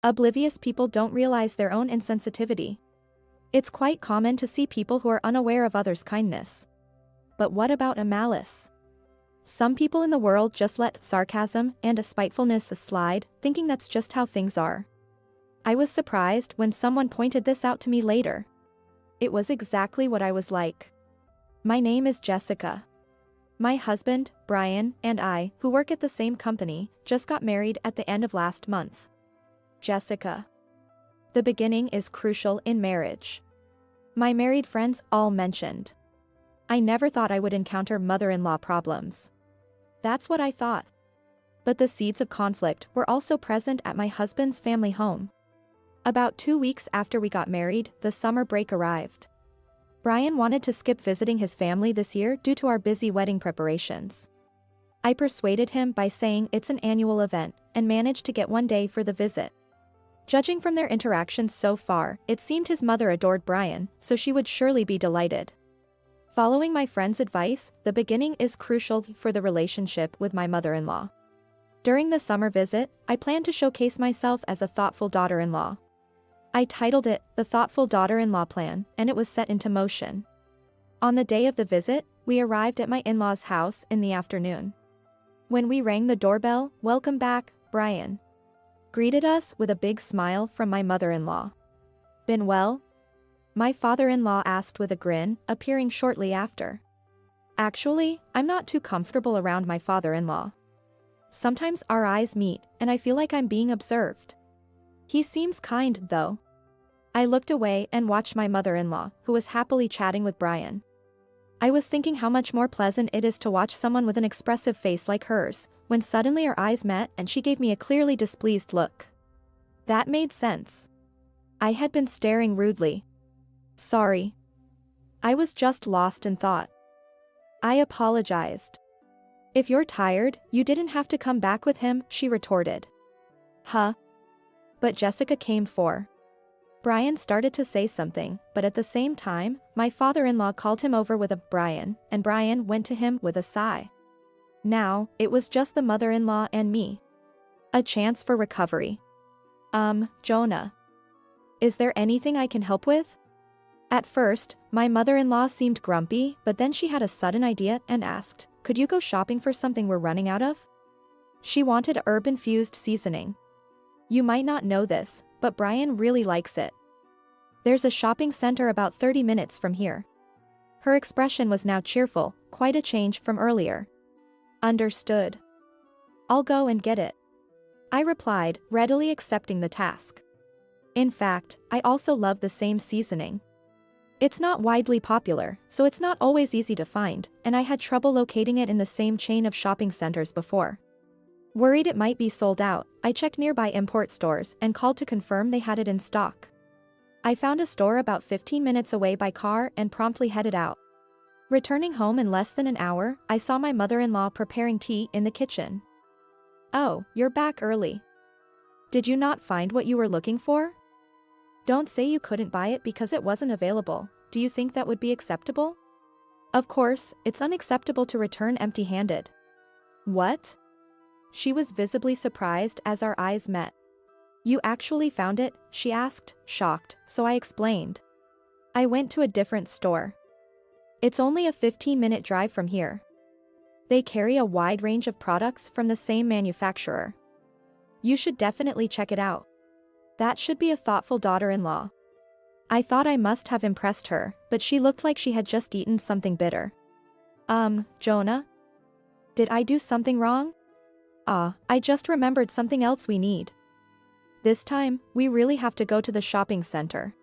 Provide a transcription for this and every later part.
Oblivious people don't realize their own insensitivity. It's quite common to see people who are unaware of others' kindness. But what about a malice? Some people in the world just let sarcasm and a spitefulness slide, thinking that's just how things are. I was surprised when someone pointed this out to me later. It was exactly what I was like. My name is Jessica. My husband, Brian, and I, who work at the same company, just got married at the end of last month. Jessica. The beginning is crucial in marriage. My married friends all mentioned. I never thought I would encounter mother-in-law problems. That's what I thought. But the seeds of conflict were also present at my husband's family home. About 2 weeks after we got married, the summer break arrived. Brian wanted to skip visiting his family this year due to our busy wedding preparations. I persuaded him by saying it's an annual event, and managed to get 1 day for the visit. Judging from their interactions so far, it seemed his mother adored Brian, so she would surely be delighted. Following my friend's advice, the beginning is crucial for the relationship with my mother-in-law. During the summer visit, I planned to showcase myself as a thoughtful daughter-in-law. I titled it, The Thoughtful Daughter-in-Law Plan, and it was set into motion. On the day of the visit, we arrived at my in-laws' house in the afternoon. When we rang the doorbell, "Welcome back, Brian," greeted us with a big smile from my mother-in-law. "Been well?" My father-in-law asked with a grin, appearing shortly after. Actually, I'm not too comfortable around my father-in-law. Sometimes our eyes meet, and I feel like I'm being observed. He seems kind, though. I looked away and watched my mother-in-law, who was happily chatting with Brian. I was thinking how much more pleasant it is to watch someone with an expressive face like hers, when suddenly our eyes met and she gave me a clearly displeased look. That made sense. I had been staring rudely. Sorry. I was just lost in thought. I apologized. If you're tired, you didn't have to come back with him, she retorted. Huh? But Jessica came for. Brian started to say something, but at the same time, my father-in-law called him over with a Brian, and Brian went to him with a sigh. Now, it was just the mother-in-law and me. A chance for recovery. Jonah. Is there anything I can help with? At first, my mother-in-law seemed grumpy, but then she had a sudden idea and asked, could you go shopping for something we're running out of? She wanted herb-infused seasoning. You might not know this, but Brian really likes it. There's a shopping center about 30 minutes from here. Her expression was now cheerful, quite a change from earlier. Understood. I'll go and get it. I replied, readily accepting the task. In fact, I also love the same seasoning. It's not widely popular, so it's not always easy to find, and I had trouble locating it in the same chain of shopping centers before. Worried it might be sold out, I checked nearby import stores and called to confirm they had it in stock. I found a store about 15 minutes away by car and promptly headed out. Returning home in less than an hour, I saw my mother-in-law preparing tea in the kitchen. Oh, you're back early. Did you not find what you were looking for? Don't say you couldn't buy it because it wasn't available. Do you think that would be acceptable? Of course, it's unacceptable to return empty-handed. What? She was visibly surprised as our eyes met. You actually found it? She asked, shocked, so I explained. I went to a different store. It's only a 15-minute drive from here. They carry a wide range of products from the same manufacturer. You should definitely check it out. That should be a thoughtful daughter-in-law. I thought I must have impressed her, but she looked like she had just eaten something bitter. Jonah? Did I do something wrong? I just remembered something else we need. This time, we really have to go to the shopping center.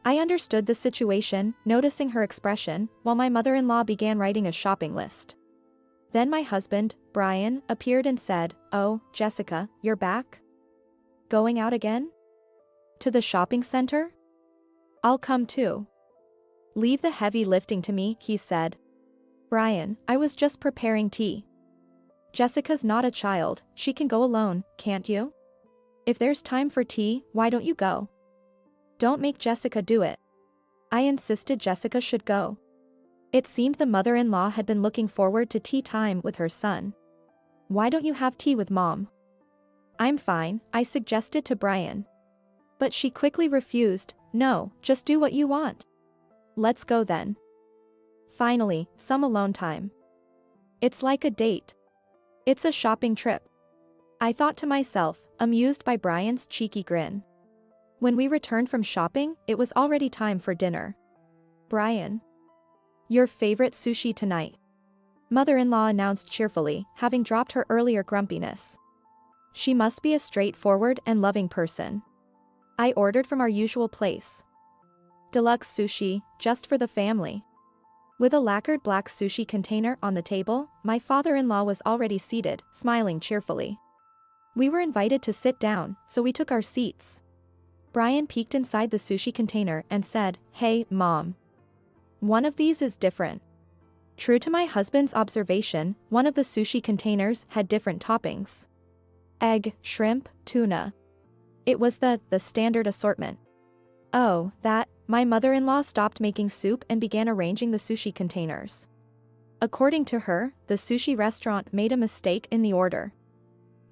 I understood the situation, noticing her expression, while my mother-in-law began writing a shopping list. Then my husband, Brian, appeared and said, Oh, Jessica, you're back? Going out again? To the shopping center? I'll come too. Leave the heavy lifting to me, he said. Brian, I was just preparing tea. Jessica's not a child, she can go alone, can't you? If there's time for tea, why don't you go? Don't make Jessica do it. I insisted Jessica should go. It seemed the mother-in-law had been looking forward to tea time with her son. Why don't you have tea with Mom? I'm fine, I suggested to Brian. But she quickly refused. No, just do what you want. Let's go then. Finally, some alone time. It's like a date. It's a shopping trip. I thought to myself, amused by Brian's cheeky grin. When we returned from shopping, it was already time for dinner. Brian. Your favorite sushi tonight. Mother-in-law announced cheerfully, having dropped her earlier grumpiness. She must be a straightforward and loving person. I ordered from our usual place. Deluxe sushi, just for the family. With a lacquered black sushi container on the table, my father-in-law was already seated, smiling cheerfully. We were invited to sit down, so we took our seats. Brian peeked inside the sushi container and said, "Hey, Mom. One of these is different." True to my husband's observation, one of the sushi containers had different toppings. Egg, shrimp, tuna. It was the standard assortment. Oh, that, my mother-in-law stopped making soup and began arranging the sushi containers. According to her, the sushi restaurant made a mistake in the order.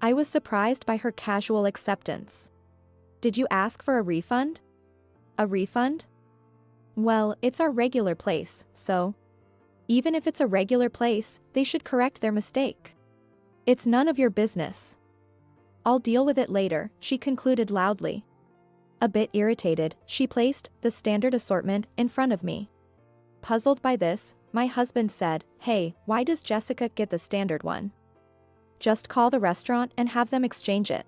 I was surprised by her casual acceptance. Did you ask for a refund? A refund? Well, it's our regular place, so. Even if it's a regular place, they should correct their mistake. It's none of your business. I'll deal with it later, she concluded loudly. A bit irritated, she placed the standard assortment in front of me. Puzzled by this, my husband said, "Hey, why does Jessica get the standard one? Just call the restaurant and have them exchange it."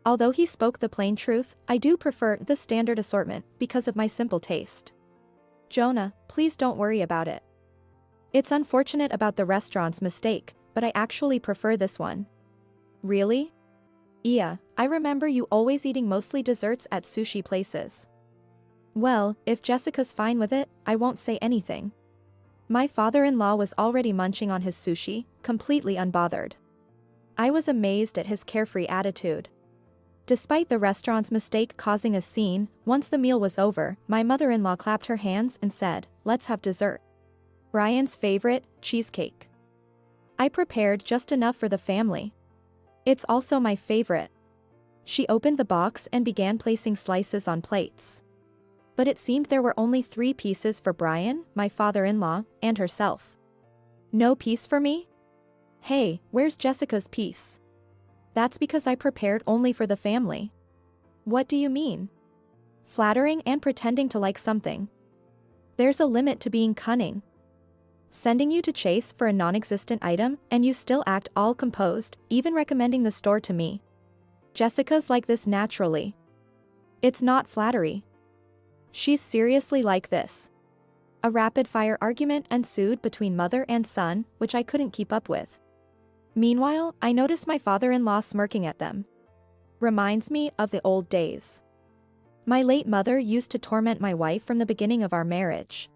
Although he spoke the plain truth, I do prefer the standard assortment because of my simple taste. Jonah, please don't worry about it. It's unfortunate about the restaurant's mistake, but I actually prefer this one. Really? Yeah, I remember you always eating mostly desserts at sushi places. Well, if Jessica's fine with it, I won't say anything. My father-in-law was already munching on his sushi, completely unbothered. I was amazed at his carefree attitude. Despite the restaurant's mistake causing a scene, once the meal was over, my mother-in-law clapped her hands and said, "Let's have dessert." Brian's favorite, cheesecake. I prepared just enough for the family. It's also my favorite. She opened the box and began placing slices on plates. But it seemed there were only 3 pieces for Brian, my father-in-law, and herself. No piece for me? Hey, where's Jessica's piece? That's because I prepared only for the family. What do you mean? Flattering and pretending to like something. There's a limit to being cunning. Sending you to chase for a non-existent item and you still act all composed, even recommending the store to me. Jessica's like this naturally. It's not flattery. She's seriously like this. A rapid-fire argument ensued between mother and son, which I couldn't keep up with. Meanwhile, I noticed my father-in-law smirking at them. Reminds me of the old days. My late mother used to torment my wife from the beginning of our marriage.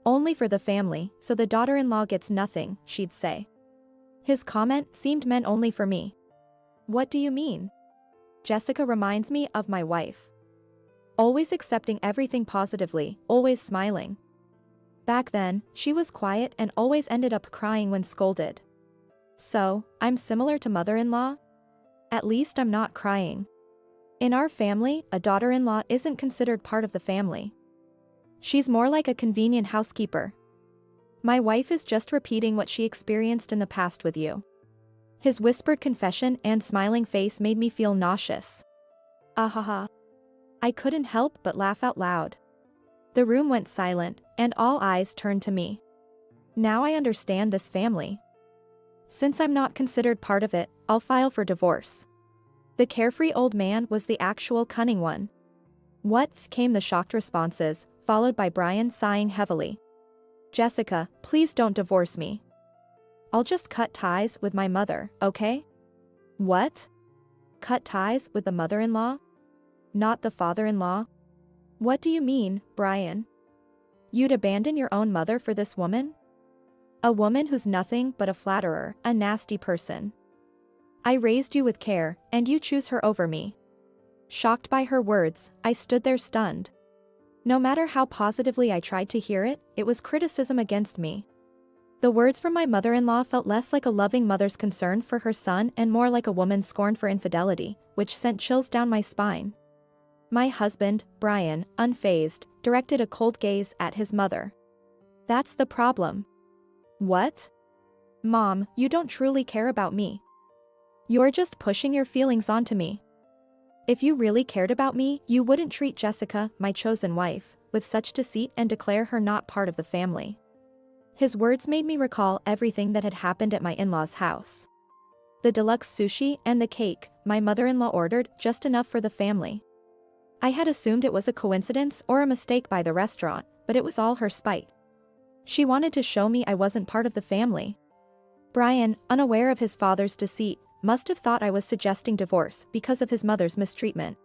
Only for the family, so the daughter-in-law gets nothing, she'd say. His comment seemed meant only for me. What do you mean? Jessica reminds me of my wife. Always accepting everything positively, always smiling. Back then, she was quiet and always ended up crying when scolded. So, I'm similar to mother-in-law? At least I'm not crying. In our family, a daughter-in-law isn't considered part of the family. She's more like a convenient housekeeper. My wife is just repeating what she experienced in the past with you. His whispered confession and smiling face made me feel nauseous. Ahaha. I couldn't help but laugh out loud. The room went silent, and all eyes turned to me. Now I understand this family. Since I'm not considered part of it, I'll file for divorce. The carefree old man was the actual cunning one. What? Came the shocked responses, followed by Brian sighing heavily. Jessica, please don't divorce me. I'll just cut ties with my mother, okay? What? Cut ties with the mother-in-law? Not the father-in-law? What do you mean, Brian? You'd abandon your own mother for this woman? A woman who's nothing but a flatterer, a nasty person. I raised you with care, and you choose her over me. Shocked by her words, I stood there stunned. No matter how positively I tried to hear it, it was criticism against me. The words from my mother-in-law felt less like a loving mother's concern for her son and more like a woman's scorn for infidelity, which sent chills down my spine. My husband, Brian, unfazed, directed a cold gaze at his mother. That's the problem. What? Mom, you don't truly care about me. You're just pushing your feelings onto me. If you really cared about me, you wouldn't treat Jessica, my chosen wife, with such deceit and declare her not part of the family. His words made me recall everything that had happened at my in-laws' house. The deluxe sushi and the cake my mother-in-law ordered, just enough for the family. I had assumed it was a coincidence or a mistake by the restaurant, but it was all her spite. She wanted to show me I wasn't part of the family. Brian, unaware of his father's deceit, must have thought I was suggesting divorce because of his mother's mistreatment.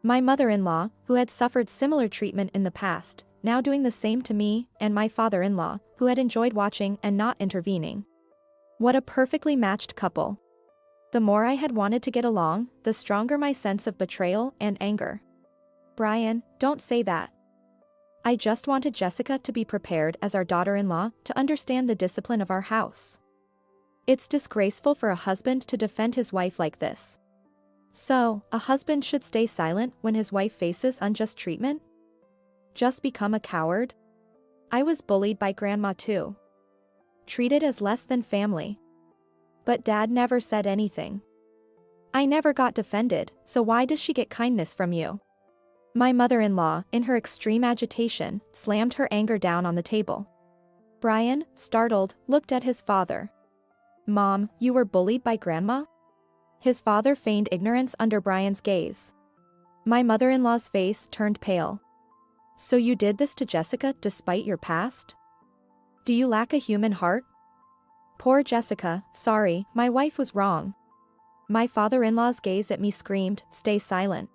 My mother-in-law, who had suffered similar treatment in the past, now doing the same to me, and my father-in-law, who had enjoyed watching and not intervening. What a perfectly matched couple. The more I had wanted to get along, the stronger my sense of betrayal and anger. Brian, don't say that. I just wanted Jessica to be prepared as our daughter-in-law to understand the discipline of our house. It's disgraceful for a husband to defend his wife like this. So, a husband should stay silent when his wife faces unjust treatment? Just become a coward? I was bullied by Grandma too. Treated as less than family. But Dad never said anything. I never got defended, so why does she get kindness from you? My mother-in-law, in her extreme agitation, slammed her anger down on the table. Brian, startled, looked at his father. Mom, you were bullied by Grandma? His father feigned ignorance under Brian's gaze. My mother-in-law's face turned pale. So you did this to Jessica despite your past? Do you lack a human heart? Poor Jessica, sorry, my wife was wrong. My father-in-law's gaze at me screamed, stay silent.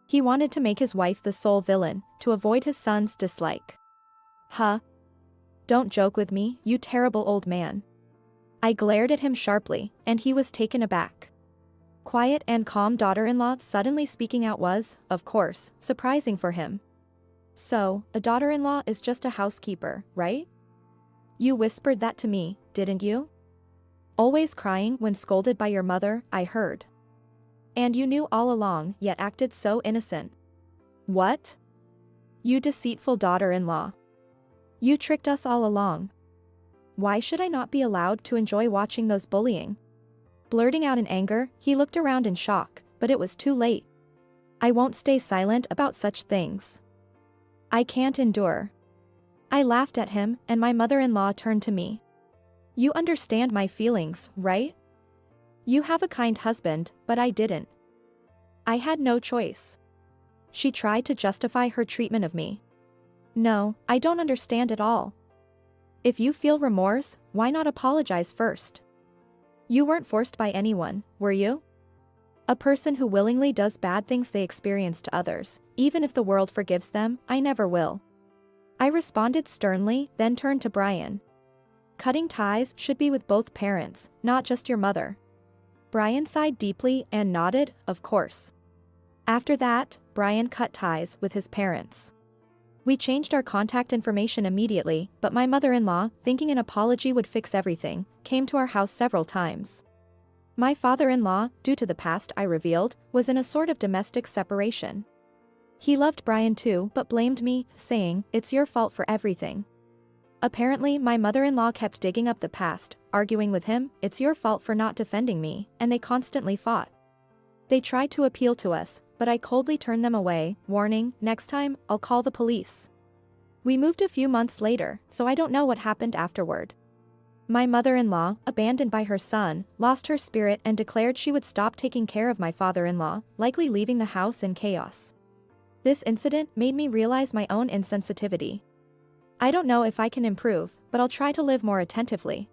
He wanted to make his wife the sole villain, to avoid his son's dislike. Huh? Don't joke with me, you terrible old man. I glared at him sharply, and he was taken aback. Quiet and calm daughter-in-law suddenly speaking out was, of course, surprising for him. So, a daughter-in-law is just a housekeeper, right? You whispered that to me, didn't you? Always crying when scolded by your mother, I heard. And you knew all along, yet acted so innocent. What? You deceitful daughter-in-law. You tricked us all along. Why should I not be allowed to enjoy watching those bullying? Blurting out in anger, he looked around in shock, but it was too late. I won't stay silent about such things. I can't endure. I laughed at him, and my mother-in-law turned to me. You understand my feelings, right? You have a kind husband, but I didn't. I had no choice. She tried to justify her treatment of me. No, I don't understand at all. If you feel remorse, why not apologize first? You weren't forced by anyone, were you? A person who willingly does bad things they experience to others, even if the world forgives them, I never will. I responded sternly, then turned to Brian. Cutting ties should be with both parents, not just your mother. Brian sighed deeply and nodded, of course. After that, Brian cut ties with his parents. We changed our contact information immediately, but my mother-in-law, thinking an apology would fix everything, came to our house several times. My father-in-law, due to the past I revealed, was in a sort of domestic separation. He loved Brian too but blamed me, saying, it's your fault for everything. Apparently my mother-in-law kept digging up the past, arguing with him, it's your fault for not defending me, and they constantly fought. They tried to appeal to us, but I coldly turned them away, warning, next time, I'll call the police. We moved a few months later, so I don't know what happened afterward. My mother-in-law, abandoned by her son, lost her spirit and declared she would stop taking care of my father-in-law, likely leaving the house in chaos. This incident made me realize my own insensitivity. I don't know if I can improve, but I'll try to live more attentively.